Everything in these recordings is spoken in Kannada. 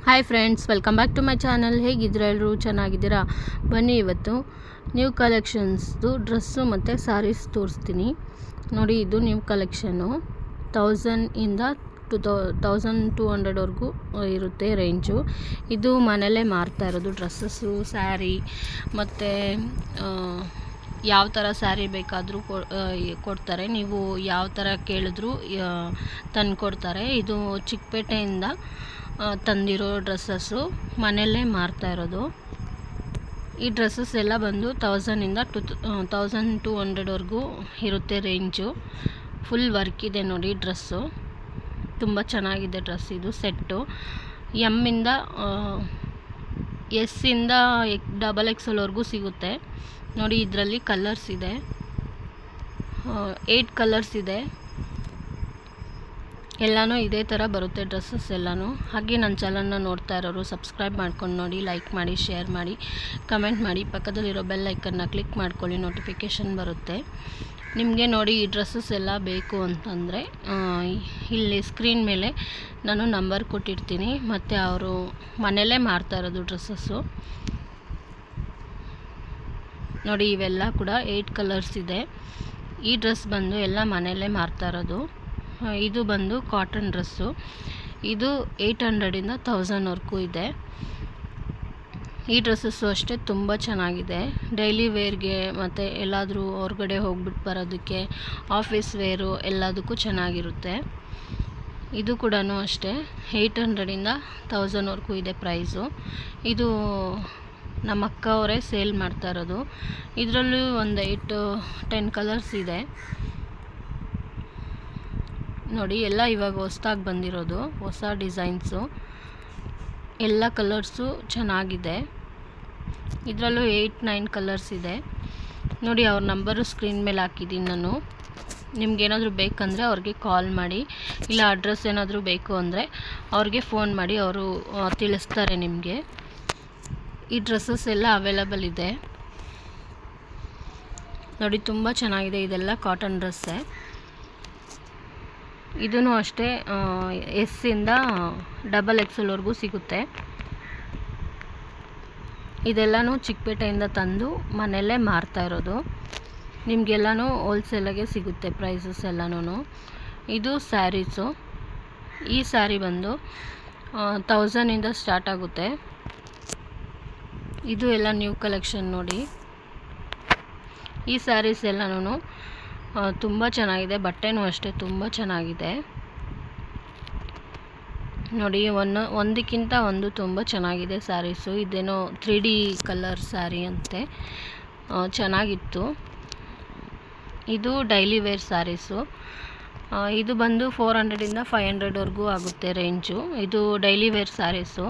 Hi friends, welcome back to my channel. ಹೇಗಿದ್ದೀರಾ ಎಲ್ಲರೂ? ಚೆನ್ನಾಗಿದ್ದೀರಾ? ಬನ್ನಿ ಇವತ್ತು ನ್ಯೂ ಕಲೆಕ್ಷನ್ಸ್ದು ಡ್ರೆಸ್ಸು ಮತ್ತು ಸ್ಯಾರೀಸ್ ತೋರಿಸ್ತೀನಿ ನೋಡಿ. ಇದು ನ್ಯೂ ಕಲೆಕ್ಷನ್ನು 1000ಇಂದ 1200ವರೆಗೂ ಇರುತ್ತೆ ರೇಂಜು. ಇದು ಮನೆಯಲ್ಲೇ ಮಾರ್ತಾ ಇರೋದು ಡ್ರೆಸ್ಸಸ್ಸು, ಸ್ಯಾರಿ ಮತ್ತು ಯಾವ ಥರ ಸ್ಯಾರಿ ಬೇಕಾದರೂ ಕೊಡ್ತಾರೆ. ನೀವು ಯಾವ ಥರ ಕೇಳಿದ್ರು ತಂದು ಕೊಡ್ತಾರೆ. ಇದು ಚಿಕ್ಕಪೇಟೆಯಿಂದ ತಂದಿರೋ ಡ್ರೆಸ್ಸಸ್ಸು, ಮನೆಯಲ್ಲೇ ಮಾರ್ತಾ ಇರೋದು. ಈ ಡ್ರೆಸ್ಸಸ್ ಎಲ್ಲ ಬಂದು 1000ಇಂದ 1200ವರೆಗೂ ಇರುತ್ತೆ ರೇಂಜು. ಫುಲ್ ವರ್ಕ್ ಇದೆ ನೋಡಿ ಡ್ರೆಸ್ಸು, ತುಂಬ ಚೆನ್ನಾಗಿದೆ ಡ್ರೆಸ್. ಇದು ಸೆಟ್ಟು ಎಮ್ಮಿಂದ ಎಸ್ಸಿಂದ XXLವರೆಗೂ ಸಿಗುತ್ತೆ ನೋಡಿ. ಇದರಲ್ಲಿ ಕಲರ್ಸ್ ಇದೆ, 8 ಕಲರ್ಸ್ ಇದೆ. ಎಲ್ಲನೂ ಇದೇ ಥರ ಬರುತ್ತೆ ಡ್ರೆಸ್ಸಸ್ ಎಲ್ಲನೂ. ಹಾಗೆ ನನ್ನ ಚಾನಲ್ನ ನೋಡ್ತಾ ಇರೋರು ಸಬ್ಸ್ಕ್ರೈಬ್ ಮಾಡ್ಕೊಂಡು ನೋಡಿ, ಲೈಕ್ ಮಾಡಿ, ಶೇರ್ ಮಾಡಿ, ಕಮೆಂಟ್ ಮಾಡಿ, ಪಕ್ಕದಲ್ಲಿರೋ ಬೆಲ್ ಐಕನ್ನ ಕ್ಲಿಕ್ ಮಾಡ್ಕೊಳ್ಳಿ, ನೋಟಿಫಿಕೇಷನ್ ಬರುತ್ತೆ ನಿಮಗೆ. ನೋಡಿ, ಈ ಡ್ರೆಸ್ಸಸ್ ಎಲ್ಲ ಬೇಕು ಅಂತಂದರೆ ಇಲ್ಲಿ ಸ್ಕ್ರೀನ್ ಮೇಲೆ ನಾನು ನಂಬರ್ ಕೊಟ್ಟಿರ್ತೀನಿ. ಮತ್ತು ಅವರು ಮನೆಯಲ್ಲೇ ಮಾರ್ತಾ ಇರೋದು ಡ್ರೆಸ್ಸಸ್ಸು ನೋಡಿ. ಇವೆಲ್ಲ ಕೂಡ 8 ಕಲರ್ಸ್ ಇದೆ. ಈ ಡ್ರೆಸ್ ಬಂದು ಎಲ್ಲ ಮನೆಯಲ್ಲೇ ಮಾರ್ತಾ ಇರೋದು. ಇದು ಬಂದು ಕಾಟನ್ ಡ್ರೆಸ್ಸು. ಇದು 800ಇಂದ 1000ವರೆಗೂ ಇದೆ. ಈ ಡ್ರೆಸ್ಸಸ್ಸು ಅಷ್ಟೇ ತುಂಬ ಚೆನ್ನಾಗಿದೆ. ಡೈಲಿ ವೇರ್ಗೆ ಮತ್ತು ಎಲ್ಲಾದರೂ ಹೊರಗಡೆ ಹೋಗ್ಬಿಟ್ಟು ಬರೋದಕ್ಕೆ, ಆಫೀಸ್ ವೇರು ಎಲ್ಲದಕ್ಕೂ ಚೆನ್ನಾಗಿರುತ್ತೆ. ಇದು ಕೂಡ ಅಷ್ಟೇ 800ಇಂದ 1000ವರೆಗೂ ಇದೆ ಪ್ರೈಸು. ಇದು ನಮ್ಮ ಅಕ್ಕ ಅವರೇ ಸೇಲ್ ಮಾಡ್ತಾ ಇರೋದು. ಇದರಲ್ಲೂ ಒಂದು 8-10 ಕಲರ್ಸ್ ಇದೆ ನೋಡಿ. ಎಲ್ಲ ಇವಾಗ ಹೊಸ್ದಾಗಿ ಬಂದಿರೋದು, ಹೊಸ ಡಿಸೈನ್ಸು. ಎಲ್ಲ ಕಲರ್ಸು ಚೆನ್ನಾಗಿದೆ. ಇದರಲ್ಲೂ 8-9 ಕಲರ್ಸ್ ಇದೆ ನೋಡಿ. ಅವ್ರ ನಂಬರು ಸ್ಕ್ರೀನ್ ಮೇಲೆ ಹಾಕಿದ್ದೀನಿ ನಾನು. ನಿಮ್ಗೇನಾದರೂ ಬೇಕಂದರೆ ಅವ್ರಿಗೆ ಕಾಲ್ ಮಾಡಿ, ಇಲ್ಲ ಅಡ್ರೆಸ್ ಏನಾದರೂ ಬೇಕು ಅಂದರೆ ಅವ್ರಿಗೆ ಫೋನ್ ಮಾಡಿ, ಅವರು ತಿಳಿಸ್ತಾರೆ ನಿಮಗೆ. ಈ ಡ್ರೆಸ್ಸಸ್ ಎಲ್ಲ ಅವೈಲಬಲ್ ಇದೆ ನೋಡಿ, ತುಂಬ ಚೆನ್ನಾಗಿದೆ. ಇದೆಲ್ಲ ಕಾಟನ್ ಡ್ರೆಸ್ಸೇ. ಇದೂ ಅಷ್ಟೇ ಎಸ್ಸಿಂದ XXLವರೆಗೂ ಸಿಗುತ್ತೆ. ಇದೆಲ್ಲನೂ ಚಿಕ್ಕಪೇಟೆಯಿಂದ ತಂದು ಮನೆಯಲ್ಲೇ ಮಾರ್ತಾ ಇರೋದು. ನಿಮಗೆಲ್ಲನೂ ಹೋಲ್ಸೇಲಾಗೆ ಸಿಗುತ್ತೆ ಪ್ರೈಸಸ್ ಎಲ್ಲನೂ. ಇದು ಸ್ಯಾರೀಸು. ಈ ಸ್ಯಾರಿ ಬಂದು 1000ಇಂದ ಸ್ಟಾರ್ಟ್ ಆಗುತ್ತೆ. ಇದು ಎಲ್ಲ ನ್ಯೂ ಕಲೆಕ್ಷನ್ ನೋಡಿ. ಈ ಸ್ಯಾರೀಸ್ ಎಲ್ಲನೂ ತುಂಬ ಚೆನ್ನಾಗಿದೆ. ಬಟ್ಟೆನೂ ಅಷ್ಟೇ ತುಂಬ ಚೆನ್ನಾಗಿದೆ ನೋಡಿ. ಒಂದಕ್ಕಿಂತ ಒಂದು ತುಂಬ ಚೆನ್ನಾಗಿದೆ ಸ್ಯಾರೀಸು. ಇದೇನೋ 3D ಕಲರ್ ಸ್ಯಾರಿ ಅಂತೆ, ಚೆನ್ನಾಗಿತ್ತು. ಇದು ಡೈಲಿ ವೇರ್ ಸ್ಯಾರೀಸು. ಇದು ಬಂದು 400ಇಂದ 500ವರೆಗೂ ಆಗುತ್ತೆ ರೇಂಜು. ಇದು ಡೈಲಿ ವೇರ್ ಸ್ಯಾರೀಸು.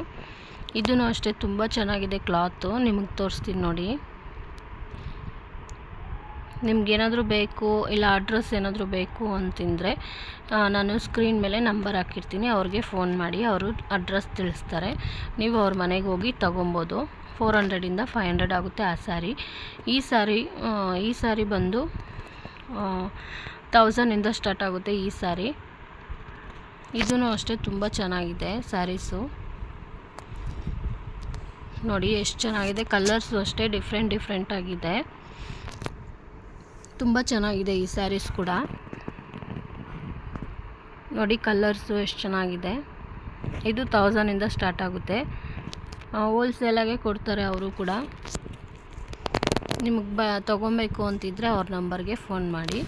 ಇದೂ ಅಷ್ಟೇ ತುಂಬ ಚೆನ್ನಾಗಿದೆ ಕ್ಲಾತು. ನಿಮಗೆ ತೋರಿಸ್ತೀನಿ ನೋಡಿ. ನಿಮ್ಗೇನಾದರೂ ಬೇಕು, ಇಲ್ಲ ಅಡ್ರೆಸ್ ಏನಾದರೂ ಬೇಕು ಅಂತಂದರೆ ನಾನು ಸ್ಕ್ರೀನ್ ಮೇಲೆ ನಂಬರ್ ಹಾಕಿರ್ತೀನಿ. ಅವ್ರಿಗೆ ಫೋನ್ ಮಾಡಿ, ಅವರು ಅಡ್ರೆಸ್ ತಿಳಿಸ್ತಾರೆ. ನೀವು ಅವ್ರ ಮನೆಗೆ ಹೋಗಿ ತೊಗೊಬೋದು. 400ಇಂದ 500 ಆಗುತ್ತೆ ಆ ಸ್ಯಾರಿ. ಈ ಸ್ಯಾರಿ ಬಂದು 1000ಇಂದ ಸ್ಟಾರ್ಟ್ ಆಗುತ್ತೆ ಈ ಸ್ಯಾರಿ. ಇದೂ ಅಷ್ಟೇ ತುಂಬ ಚೆನ್ನಾಗಿದೆ ಸ್ಯಾರೀಸು ನೋಡಿ. ಎಷ್ಟು ಚೆನ್ನಾಗಿದೆ. ಕಲರ್ಸು ಅಷ್ಟೇ ಡಿಫ್ರೆಂಟ್ ಆಗಿದೆ. ತುಂಬ ಚೆನ್ನಾಗಿದೆ ಈ ಸ್ಯಾರೀಸ್ ಕೂಡ ನೋಡಿ. ಕಲರ್ಸು ಎಷ್ಟು ಚೆನ್ನಾಗಿದೆ. ಇದು 1000ಇಂದ ಸ್ಟಾರ್ಟ್ ಆಗುತ್ತೆ. ಹೋಲ್ಸೇಲಾಗೆ ಕೊಡ್ತಾರೆ ಅವರು ಕೂಡ. ನಿಮಗೆ ತೊಗೊಬೇಕು ಅಂತಿದ್ರೆ ಅವ್ರ ನಂಬರ್ಗೆ ಫೋನ್ ಮಾಡಿ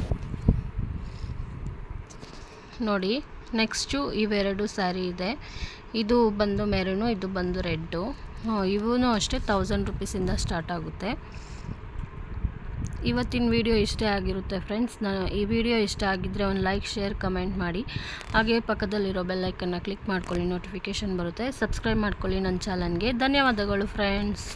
ನೋಡಿ. ನೆಕ್ಸ್ಟು ಇವೆರಡು ಸ್ಯಾರಿ ಇದೆ. ಇದು ಬಂದು ಮೆರೂನು, ಇದು ಬಂದು ರೆಡ್ಡು. ಇವೂ ಅಷ್ಟೇ 1000 ರೂಪೀಸಿಂದ ಸ್ಟಾರ್ಟ್ ಆಗುತ್ತೆ. ಇವತ್ತಿನ ವಿಡಿಯೋ ಇಷ್ಟೇ ಆಗಿರುತ್ತೆ ಫ್ರೆಂಡ್ಸ್. ಈ ವಿಡಿಯೋ ಇಷ್ಟ ಆಗಿದ್ದರೆ ಒಂದು ಲೈಕ್, ಶೇರ್, ಕಮೆಂಟ್ ಮಾಡಿ. ಹಾಗೆ ಪಕ್ಕದಲ್ಲಿರೋ ಬೆಲ್ ಐಕನ್ನ ಕ್ಲಿಕ್ ಮಾಡ್ಕೊಳ್ಳಿ, ನೋಟಿಫಿಕೇಷನ್ ಬರುತ್ತೆ. ಸಬ್ಸ್ಕ್ರೈಬ್ ಮಾಡ್ಕೊಳ್ಳಿ ನನ್ನ ಚಾನಲ್ಗೆ. ಧನ್ಯವಾದಗಳು ಫ್ರೆಂಡ್ಸ್.